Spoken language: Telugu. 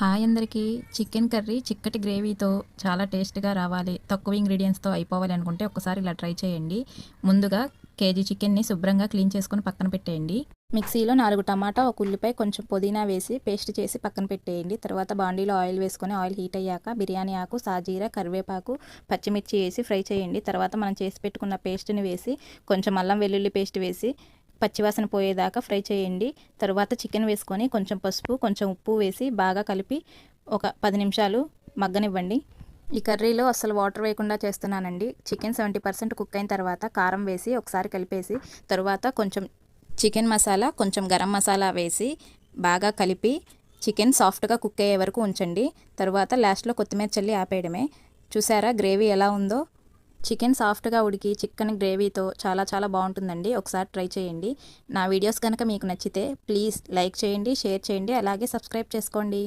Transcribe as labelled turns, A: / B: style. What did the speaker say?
A: హాయ్ అందరికీ. చికెన్ కర్రీ చిక్కటి గ్రేవీతో చాలా టేస్ట్‌గా రావాలి, తక్కువ ఇంగ్రీడియెంట్స్‌తో అయిపోవాలి అనుకుంటే ఒక్కసారి ఇలా ట్రై చేయండి. ముందుగా కేజీ చికెన్‌ని శుభ్రంగా క్లీన్ చేసుకొని పక్కన పెట్టేయండి. మిక్సీలో 4 టమాటా, ఒక ఉల్లిపాయ, కొంచెం పుదీనా వేసి పేస్ట్ చేసి పక్కన పెట్టేయండి. తర్వాత బాండీలో ఆయిల్ వేసుకొని ఆయిల్ హీట్ అయ్యాక బిర్యానీ ఆకు, సాజీరా, కరివేపాకు, పచ్చిమిర్చి వేసి ఫ్రై చేయండి. తర్వాత మనం చేసి పెట్టుకున్న పేస్ట్‌ని వేసి కొంచెం అల్లం వెల్లుల్లి పేస్ట్ వేసి పచ్చివాసన పోయేదాకా ఫ్రై చేయండి. తర్వాత చికెన్ వేసుకొని కొంచెం పసుపు, కొంచెం ఉప్పు వేసి బాగా కలిపి ఒక 10 నిమిషాలు మగ్గనివ్వండి. ఈ కర్రీలో అస్సలు వాటర్ వేయకుండా చేస్తున్నానండి. చికెన్ 70% కుక్ అయిన తర్వాత కారం వేసి ఒకసారి కలిపేసి తరువాత కొంచెం చికెన్ మసాలా, కొంచెం గరం మసాలా వేసి బాగా కలిపి చికెన్ సాఫ్ట్గా కుక్ అయ్యే వరకు ఉంచండి. తర్వాత లాస్ట్లో కొత్తిమీర చల్లి ఆపేయడమే. చూసారా గ్రేవీ ఎలా ఉందో? చికెన్ సాఫ్ట్గా ఉడికి చికెన్ గ్రేవీతో చాలా చాలా బాగుంటుందండి. ఒకసారి ట్రై చేయండి. నా వీడియోస్ కనుక మీకు నచ్చితే ప్లీజ్ లైక్ చేయండి, షేర్ చేయండి, అలాగే సబ్స్క్రైబ్ చేసుకోండి.